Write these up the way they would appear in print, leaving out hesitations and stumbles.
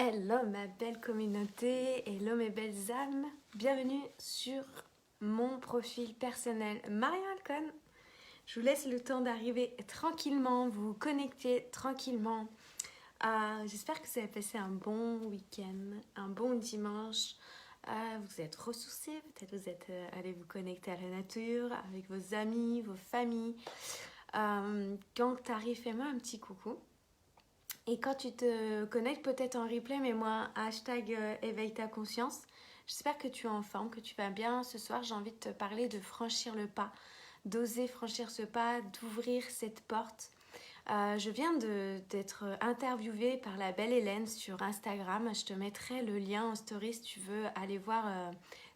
Hello ma belle communauté, hello mes belles âmes, bienvenue sur mon profil personnel Marion Alcon. Je vous laisse le temps d'arriver tranquillement, vous vous connecter tranquillement. J'espère que vous avez passé un bon week-end, un bon dimanche. Vous êtes ressourcés, peut-être vous êtes allés vous connecter à la nature, avec vos amis, vos familles. Quand tu arrives, fais-moi un petit coucou. Et quand tu te connectes peut-être en replay, mais moi, hashtag éveille ta conscience. J'espère que tu es en forme, que tu vas bien. Ce soir, j'ai envie de te parler de franchir le pas, d'oser franchir ce pas, d'ouvrir cette porte. Je viens d'être interviewée par la belle Hélène sur Instagram. Je te mettrai le lien en story si tu veux aller voir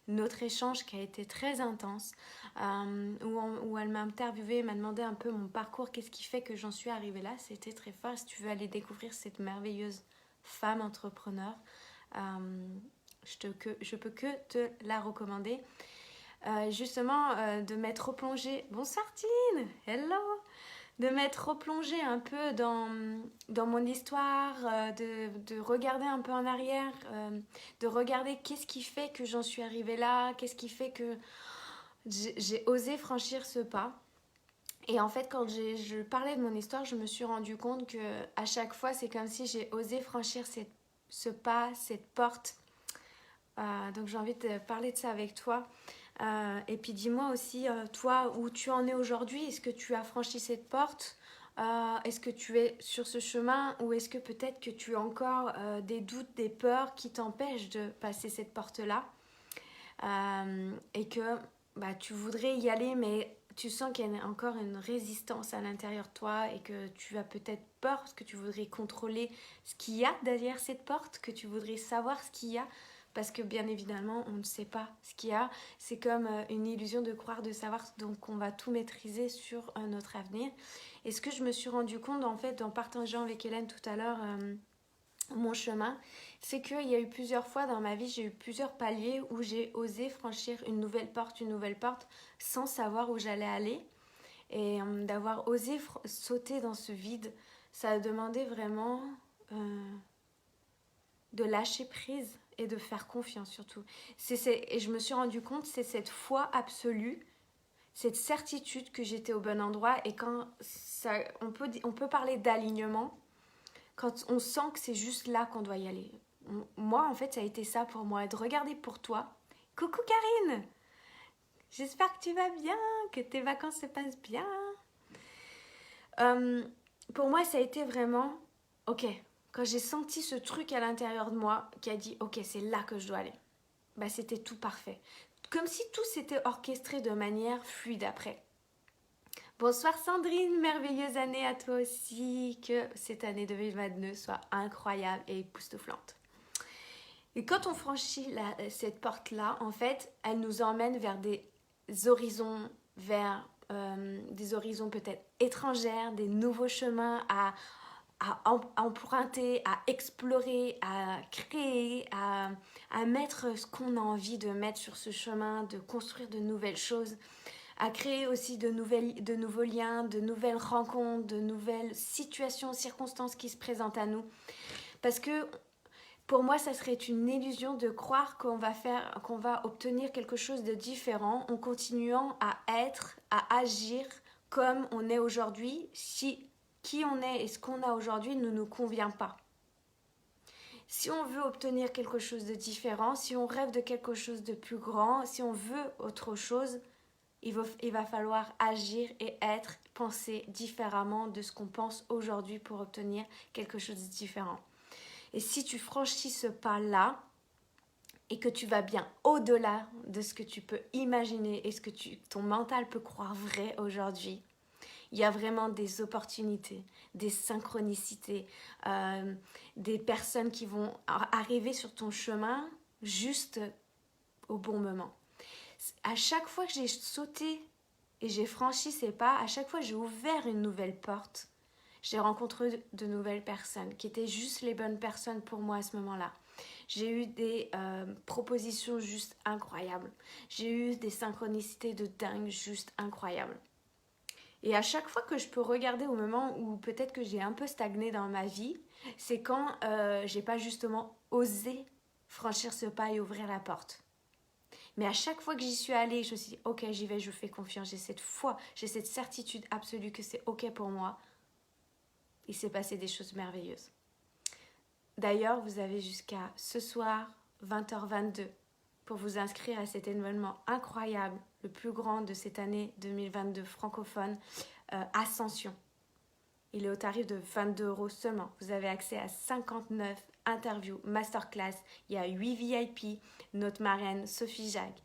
notre échange qui a été très intense, où elle m'a interviewée, m'a demandé un peu mon parcours, qu'est-ce qui fait que j'en suis arrivée là. C'était très fort. Si tu veux aller découvrir cette merveilleuse femme entrepreneur, je peux que te la recommander. Justement, de m'être replongée. Bonsoir Tine, hello, de m'être replongée un peu dans mon histoire, de regarder un peu en arrière, de regarder qu'est-ce qui fait que j'en suis arrivée là, qu'est-ce qui fait que j'ai osé franchir ce pas. Et en fait, quand je parlais de mon histoire, je me suis rendu compte que à chaque fois, c'est comme si j'ai osé franchir ce pas, cette porte. Donc j'ai envie de parler de ça avec toi. Et puis dis-moi aussi, toi, où tu en es aujourd'hui. Est-ce que tu as franchi cette porte? Est-ce que tu es sur ce chemin? Ou est-ce que peut-être que tu as encore des doutes, des peurs qui t'empêchent de passer cette porte-là? Et que tu voudrais y aller, mais tu sens qu'il y a encore une résistance à l'intérieur de toi et que tu as peut-être peur parce que tu voudrais contrôler ce qu'il y a derrière cette porte, que tu voudrais savoir ce qu'il y a. Parce que bien évidemment, on ne sait pas ce qu'il y a. C'est comme une illusion de croire, de savoir, donc on va tout maîtriser sur notre avenir. Et ce que je me suis rendu compte, en fait, en partageant avec Hélène tout à l'heure mon chemin, c'est qu'il y a eu plusieurs fois dans ma vie, j'ai eu plusieurs paliers où j'ai osé franchir une nouvelle porte, sans savoir où j'allais aller. Et d'avoir osé sauter dans ce vide, ça a demandé vraiment de lâcher prise et de faire confiance surtout. Et je me suis rendu compte, c'est cette foi absolue, cette certitude que j'étais au bon endroit. Et quand ça, on peut parler d'alignement, quand on sent que c'est juste là qu'on doit y aller. Moi, en fait, ça a été ça pour moi, de regarder pour toi. Coucou Karine, j'espère que tu vas bien, que tes vacances se passent bien. Pour moi, ça a été vraiment, ok, quand j'ai senti ce truc à l'intérieur de moi qui a dit, ok, c'est là que je dois aller. C'était tout parfait. Comme si tout s'était orchestré de manière fluide après. Bonsoir Sandrine, merveilleuse année à toi aussi, que cette année 2022 soit incroyable et époustouflante. Et quand on franchit cette porte-là, en fait, elle nous emmène vers des horizons, vers des horizons peut-être étrangères, des nouveaux chemins à emprunter, à explorer, à créer, à mettre ce qu'on a envie de mettre sur ce chemin, de construire de nouvelles choses, à créer aussi de nouveaux liens, de nouvelles rencontres, de nouvelles situations, circonstances qui se présentent à nous. Parce que pour moi, ça serait une illusion de croire qu'on va obtenir quelque chose de différent en continuant à être, à agir comme on est aujourd'hui, si qui on est et ce qu'on a aujourd'hui ne nous convient pas. Si on veut obtenir quelque chose de différent, si on rêve de quelque chose de plus grand, si on veut autre chose, il va falloir agir et penser différemment de ce qu'on pense aujourd'hui pour obtenir quelque chose de différent. Et si tu franchis ce pas-là et que tu vas bien au-delà de ce que tu peux imaginer et ce que ton mental peut croire vrai aujourd'hui, il y a vraiment des opportunités, des synchronicités, des personnes qui vont arriver sur ton chemin juste au bon moment. À chaque fois que j'ai sauté et j'ai franchi ces pas, à chaque fois que j'ai ouvert une nouvelle porte, j'ai rencontré de nouvelles personnes qui étaient juste les bonnes personnes pour moi à ce moment-là. J'ai eu des propositions juste incroyables. J'ai eu des synchronicités de dingue juste incroyables. Et à chaque fois que je peux regarder au moment où peut-être que j'ai un peu stagné dans ma vie, c'est quand j'ai pas justement osé franchir ce pas et ouvrir la porte. Mais à chaque fois que j'y suis allée, je me suis dit, ok, j'y vais, je fais confiance. J'ai cette foi, j'ai cette certitude absolue que c'est ok pour moi. Il s'est passé des choses merveilleuses. D'ailleurs, vous avez jusqu'à ce soir, 20h22, pour vous inscrire à cet événement incroyable, le plus grand de cette année 2022 francophone, Ascension. Il est au tarif de 22 € seulement. Vous avez accès à 59 interviews, masterclass. Il y a 8 VIP, notre marraine Sophie Jacques,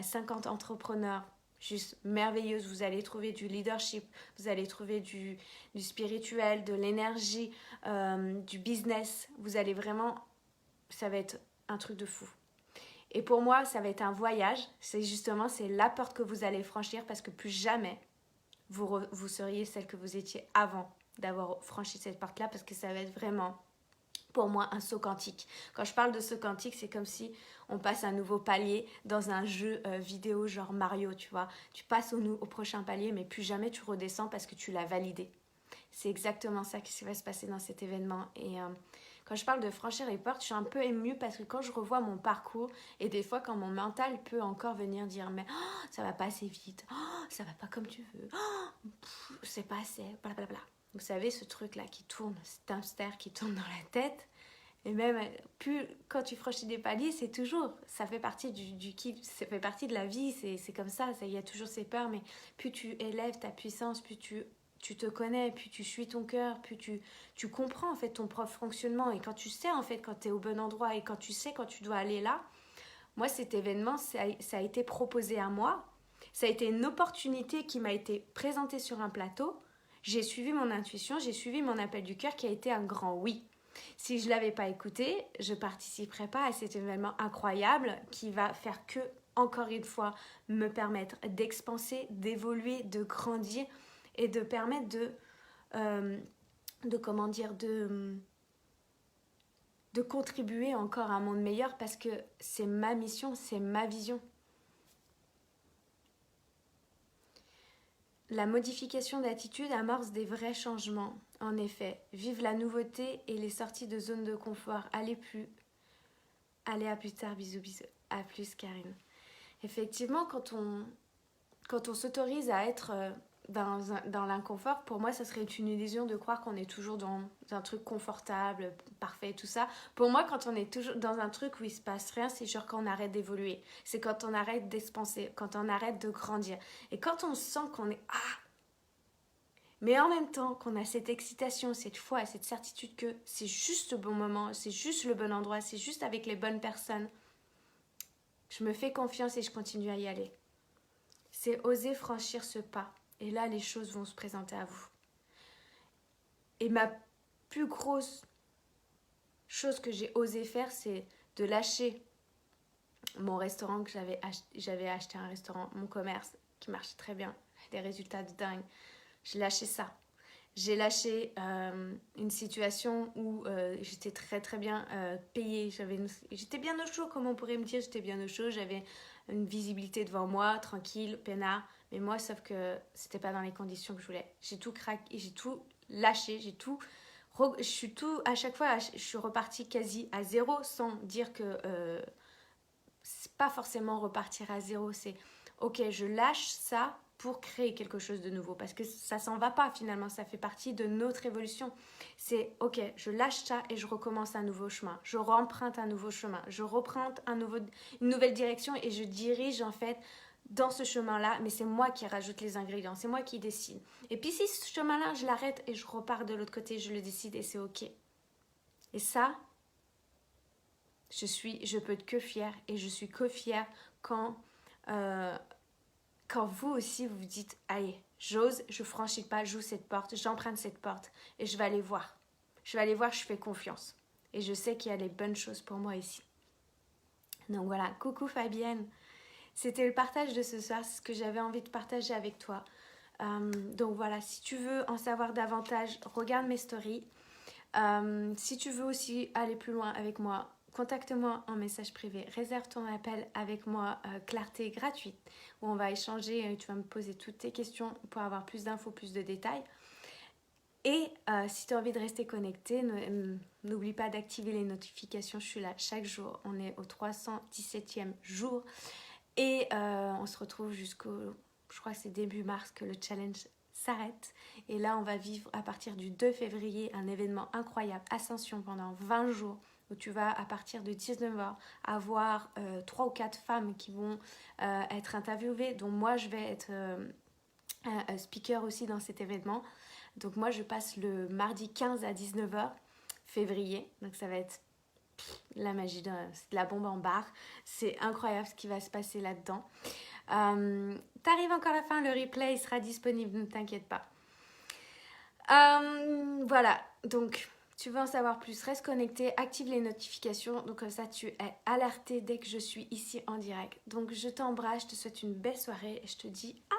50 entrepreneurs juste merveilleuses. Vous allez trouver du leadership, vous allez trouver du spirituel, de l'énergie, du business. Vous allez vraiment, ça va être un truc de fou. Et pour moi, ça va être un voyage. C'est la porte que vous allez franchir parce que plus jamais vous seriez celle que vous étiez avant d'avoir franchi cette porte-là, parce que ça va être vraiment, pour moi, un saut quantique. Quand je parle de saut quantique, c'est comme si on passe un nouveau palier dans un jeu vidéo genre Mario, tu vois. Tu passes au prochain palier, mais plus jamais tu redescends parce que tu l'as validé. C'est exactement ça qui va se passer dans cet événement. Et quand je parle de franchir les portes, je suis un peu émue parce que quand je revois mon parcours, et des fois quand mon mental peut encore venir dire mais ça va pas assez vite, ça va pas comme tu veux, c'est pas assez, blablabla. Vous savez, ce truc-là qui tourne, cet hamster qui tourne dans la tête. Et même, plus quand tu franchis des paliers, c'est toujours, ça fait partie du kiff, ça fait partie de la vie, c'est comme ça, il y a toujours ces peurs, mais plus tu élèves ta puissance, plus tu te connais, plus tu suis ton cœur, plus tu comprends en fait ton propre fonctionnement. Et quand tu sais en fait quand tu es au bon endroit et quand tu sais quand tu dois aller là, moi cet événement, ça a été proposé à moi, ça a été une opportunité qui m'a été présentée sur un plateau. J'ai suivi mon intuition, j'ai suivi mon appel du cœur qui a été un grand oui. Si je ne l'avais pas écouté, je ne participerais pas à cet événement incroyable qui va faire que, encore une fois, me permettre d'expanser, d'évoluer, de grandir et de permettre de contribuer encore à un monde meilleur parce que c'est ma mission, c'est ma vision. La modification d'attitude amorce des vrais changements. En effet, vive la nouveauté et les sorties de zone de confort. Allez à plus tard, bisous bisous. À plus Karine. Effectivement, quand on s'autorise à être dans l'inconfort, pour moi, ça serait une illusion de croire qu'on est toujours dans un truc confortable, parfait, tout ça. Pour moi, quand on est toujours dans un truc où il se passe rien, c'est genre quand on arrête d'évoluer. C'est quand on arrête d'expanser, quand on arrête de grandir. Et quand on sent qu'on est mais en même temps qu'on a cette excitation, cette foi, cette certitude que c'est juste le bon moment, c'est juste le bon endroit, c'est juste avec les bonnes personnes, je me fais confiance et je continue à y aller. C'est oser franchir ce pas. Et là, les choses vont se présenter à vous. Et ma plus grosse chose que j'ai osé faire, c'est de lâcher mon restaurant que j'avais acheté un restaurant, mon commerce qui marchait très bien, des résultats de dingue. J'ai lâché ça. J'ai lâché une situation où j'étais très très bien payée. J'étais bien au chaud, comme on pourrait me dire. J'étais bien au chaud, j'avais une visibilité devant moi, tranquille, peinard. Mais moi, sauf que c'était pas dans les conditions que je voulais. J'ai tout craqué, j'ai tout lâché, à chaque fois, je suis repartie quasi à zéro, sans dire que c'est pas forcément repartir à zéro. C'est ok, je lâche ça pour créer quelque chose de nouveau, parce que ça s'en va pas finalement, ça fait partie de notre évolution. C'est ok, je lâche ça et je recommence un nouveau chemin, je remprunte un nouveau chemin, je reprends une nouvelle direction et je dirige en fait dans ce chemin-là, mais c'est moi qui rajoute les ingrédients, c'est moi qui décide. Et puis si ce chemin-là, je l'arrête et je repars de l'autre côté, je le décide et c'est ok. Et ça, je peux être que fière, et je suis que fière quand vous aussi vous vous dites allez, j'ose, je franchis le pas, j'ouvre cette porte, j'emprunte cette porte et je vais aller voir, je fais confiance et je sais qu'il y a les bonnes choses pour moi ici. Donc voilà, coucou Fabienne, c'était le partage de ce soir, c'est ce que j'avais envie de partager avec toi. Donc voilà, si tu veux en savoir davantage, regarde mes stories. Si tu veux aussi aller plus loin avec moi, contacte-moi en message privé, réserve ton appel avec moi, clarté gratuite, où on va échanger, tu vas me poser toutes tes questions pour avoir plus d'infos, plus de détails. Et si tu as envie de rester connecté, n'oublie pas d'activer les notifications, je suis là chaque jour, on est au 317e jour et on se retrouve jusqu'au, je crois que c'est début mars que le challenge s'arrête. Et là, on va vivre à partir du 2 février un événement incroyable, Ascension, pendant 20 jours, où tu vas, à partir de 19h, avoir 3 ou 4 femmes qui vont être interviewées, dont moi, je vais être speaker aussi dans cet événement. Donc moi, je passe le mardi 15 à 19h, février, donc ça va être la magie, c'est de la bombe en barre. C'est incroyable ce qui va se passer là-dedans. T'arrives encore à la fin, le replay il sera disponible, ne t'inquiète pas. Voilà, donc tu veux en savoir plus, reste connecté, active les notifications, donc comme ça tu es alerté dès que je suis ici en direct. Donc je t'embrasse, je te souhaite une belle soirée et je te dis à